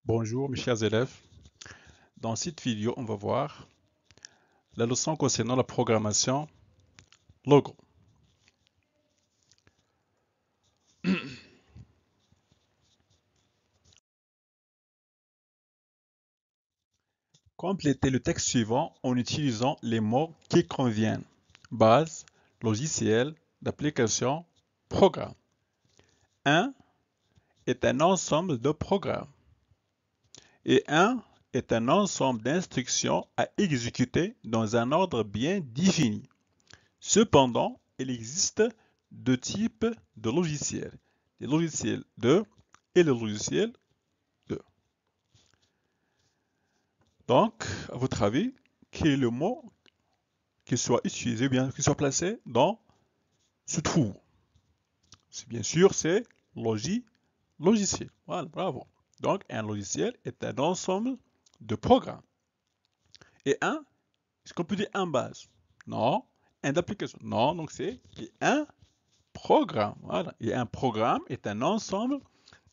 Bonjour mes chers élèves. Dans cette vidéo, on va voir la leçon concernant la programmation logo. Complétez le texte suivant en utilisant les mots qui conviennent. Base, logiciel, d'application, programme. 1 est un ensemble de programmes. Et 1 est un ensemble d'instructions à exécuter dans un ordre bien défini. Cependant, il existe deux types de logiciels. Les logiciels 2 et le logiciel 2. Donc, à votre avis, quel est le mot qui soit utilisé ou bien qui soit placé dans ce trou? Bien sûr, c'est logiciel. Voilà, bravo. Donc, un logiciel est un ensemble de programmes. Et un, est-ce qu'on peut dire un base? Non. Un d'application? Non, donc c'est un programme. Voilà. Et un programme est un ensemble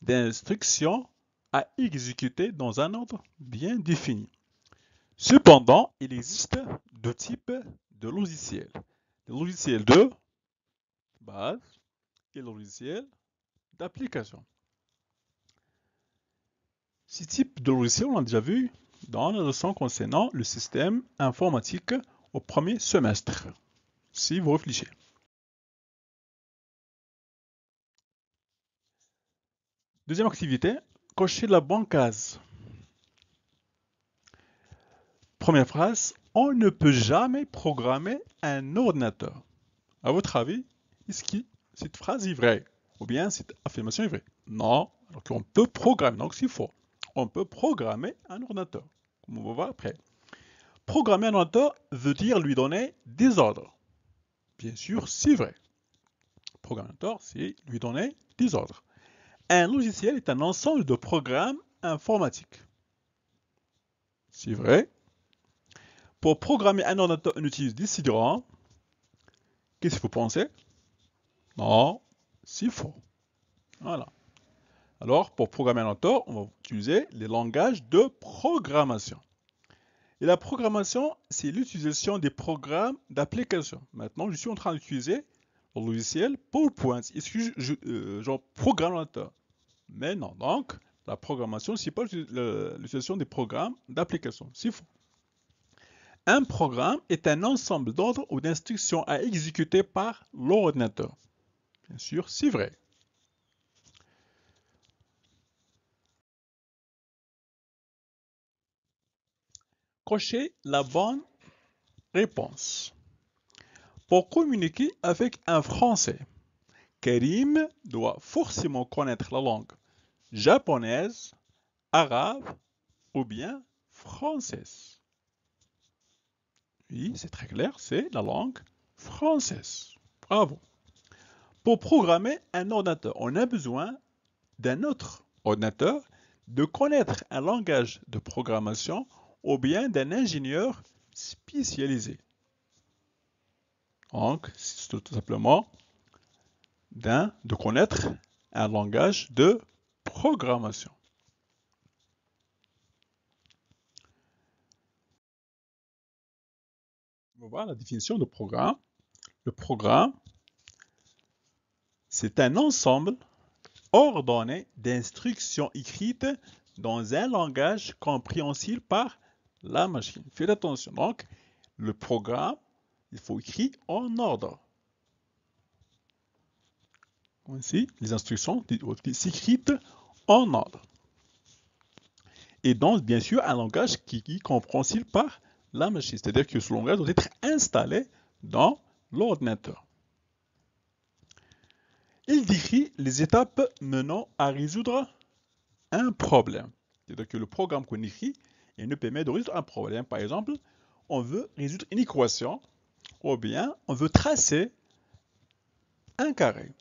d'instructions à exécuter dans un ordre bien défini. Cependant, il existe deux types de logiciels. Le logiciel de base et le logiciel d'application. Ces types de logiciels, on l'a déjà vu dans la leçon concernant le système informatique au premier semestre, si vous réfléchissez. Deuxième activité, cochez la bonne case. Première phrase, on ne peut jamais programmer un ordinateur. À votre avis, est-ce que cette phrase est vraie? Ou bien cette affirmation est vraie? Non, alors on peut programmer, donc c'est faux. On peut programmer un ordinateur, comme on va voir après. Programmer un ordinateur veut dire lui donner des ordres. Bien sûr, c'est vrai. Programmer un ordinateur, c'est lui donner des ordres. Un logiciel est un ensemble de programmes informatiques. C'est vrai. Pour programmer un ordinateur, on utilise des CD-ROM. Qu'est-ce que vous pensez? Non, c'est faux. Voilà. Alors, pour programmer un ordinateur, on va utiliser les langages de programmation. Et la programmation, c'est l'utilisation des programmes d'application. Maintenant, je suis en train d'utiliser le logiciel PowerPoint. Est-ce que j'en programme l'ordinateur? Mais non. Donc, la programmation, c'est pas l'utilisation des programmes d'application. C'est faux. Un programme est un ensemble d'ordres ou d'instructions à exécuter par l'ordinateur. Bien sûr, c'est vrai. Cochez la bonne réponse. Pour communiquer avec un Français, Karim doit forcément connaître la langue japonaise, arabe ou bien française. Oui, c'est très clair, c'est la langue française. Bravo. Pour programmer un ordinateur, on a besoin d'un autre ordinateur, de connaître un langage de programmation ou bien d'un ingénieur spécialisé. Donc, c'est tout simplement de connaître un langage de programmation. On va voir la définition de programme. Le programme, c'est un ensemble ordonné d'instructions écrites dans un langage compréhensible par la machine. Faites attention. Donc, le programme, il faut écrire en ordre. Ainsi, les instructions s'écrites en ordre. Et donc, bien sûr, un langage qui est compréhensible par la machine. C'est-à-dire que ce langage doit être installé dans l'ordinateur. Il décrit les étapes menant à résoudre un problème. C'est-à-dire que le programme qu'on écrit, il nous permet de résoudre un problème. Par exemple, on veut résoudre une équation ou bien on veut tracer un carré.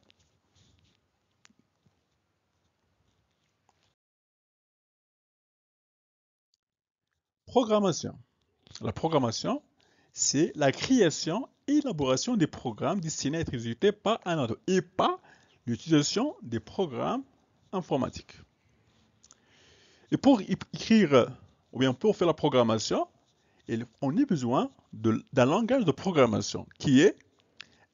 Programmation. La programmation, c'est la création et l'élaboration des programmes destinés à être exécutés par un ordre et pas l'utilisation des programmes informatiques. Et pour écrire, ou bien pour faire la programmation, on a besoin d'un langage de programmation qui est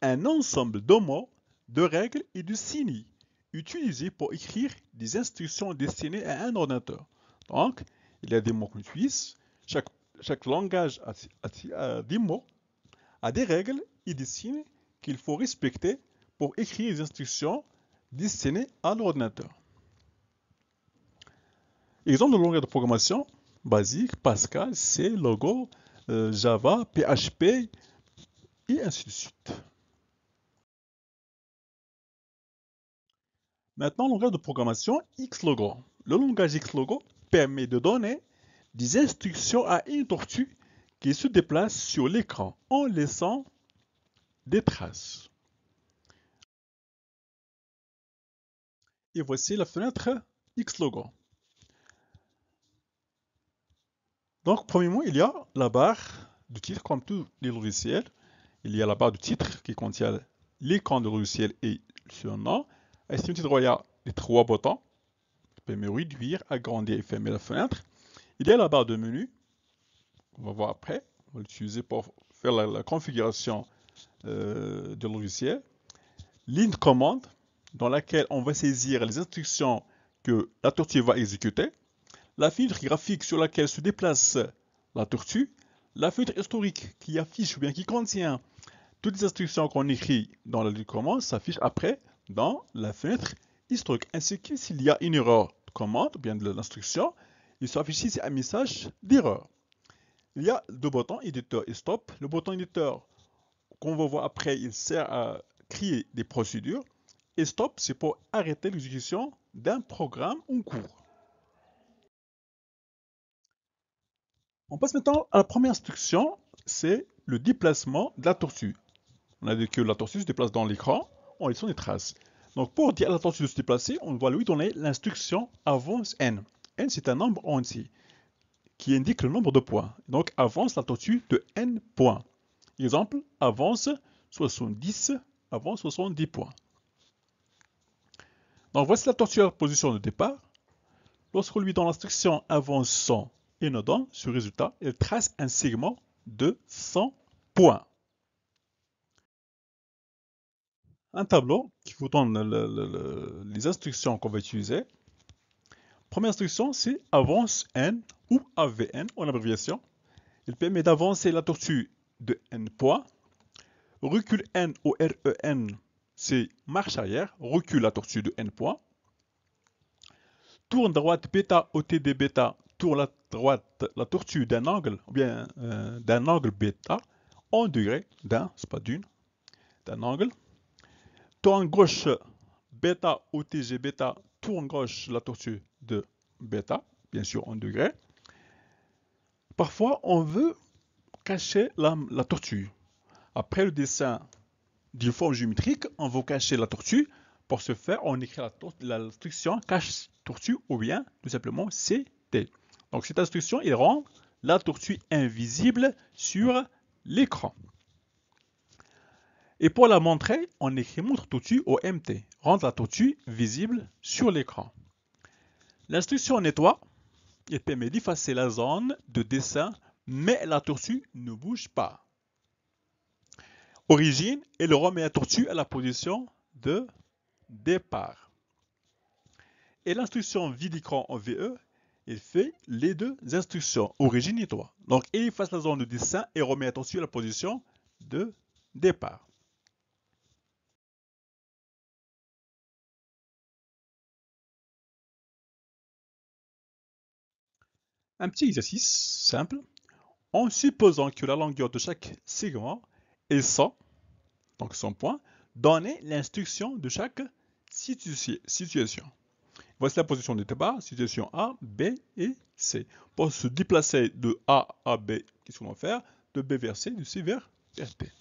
un ensemble de mots, de règles et de signes utilisés pour écrire des instructions destinées à un ordinateur. Donc, il y a des mots qu'on utilise. Chaque langage a des mots, a des règles et des signes qu'il faut respecter pour écrire des instructions destinées à l'ordinateur. Exemple de langage de programmation basique, Pascal, C, Logo, Java, PHP et ainsi de suite. Maintenant, le langage de programmation Xlogo. Le langage Xlogo permet de donner des instructions à une tortue qui se déplace sur l'écran en laissant des traces. Et voici la fenêtre Xlogo. Donc, premièrement, il y a la barre de titre, comme tous les logiciels. Il y a la barre de titre qui contient l'écran du logiciel et son nom. Et sur le titre, il y a les trois boutons qui permettent de réduire, agrandir et fermer la fenêtre. Il y a la barre de menu, on va voir après. On va l'utiliser pour faire la configuration du logiciel. Ligne de commande, dans laquelle on va saisir les instructions que la tortue va exécuter. La fenêtre graphique sur laquelle se déplace la tortue. La fenêtre historique qui affiche ou bien qui contient toutes les instructions qu'on écrit dans la ligne de commande s'affichent après dans la fenêtre historique. Ainsi que s'il y a une erreur de commande ou bien de l'instruction, il s'affiche ici un message d'erreur. Il y a deux boutons, éditeur et stop. Le bouton éditeur qu'on va voir après, il sert à créer des procédures. Et stop, c'est pour arrêter l'exécution d'un programme en cours. On passe maintenant à la première instruction, c'est le déplacement de la tortue. On a dit que la tortue se déplace dans l'écran en laissant des traces. Donc pour dire à la tortue de se déplacer, on va lui donner l'instruction avance n. N c'est un nombre entier qui indique le nombre de points. Donc avance la tortue de n points. Exemple, avance 70, avance 70 points. Donc voici la tortue à la position de départ. Lorsqu'on lui donne l'instruction avance 100 et nous donne ce résultat, elle trace un segment de 100 points. Un tableau qui vous donne les instructions qu'on va utiliser. Première instruction, c'est avance n ou AVN en abréviation. Il permet d'avancer la tortue de n points. Recul n ou REN, c'est marche arrière, recule la tortue de n points. Tourne droite bêta OTD bêta, tourne la droite la tortue d'un angle, ou bien d'un angle bêta, en degré, c'est pas d'une, d'un angle. Tourne gauche bêta OTG bêta, tourne gauche la tortue de bêta, bien sûr en degré. Parfois, on veut cacher la tortue. Après le dessin d'une forme géométrique, on va cacher la tortue. Pour ce faire, on écrit l'instruction cache tortue ou bien tout simplement CT. Donc cette instruction, il rend la tortue invisible sur l'écran. Et pour la montrer, on écrit montre tortue au MT, rendre la tortue visible sur l'écran. L'instruction nettoie, elle permet d'effacer la zone de dessin, mais la tortue ne bouge pas. Origine, elle remet la tortue à la position de départ. Et l'instruction vide écran en VE, elle fait les deux instructions, origine et nettoie. Donc, elle efface la zone de dessin et remet la tortue à la position de départ. Un petit exercice simple. En supposant que la longueur de chaque segment est 100, donc 100 points, donnez l'instruction de chaque situation. Voici la position de départ, situation A, B et C. Pour se déplacer de A à B, qu'est-ce qu'on va faire? De B vers C, de C vers D.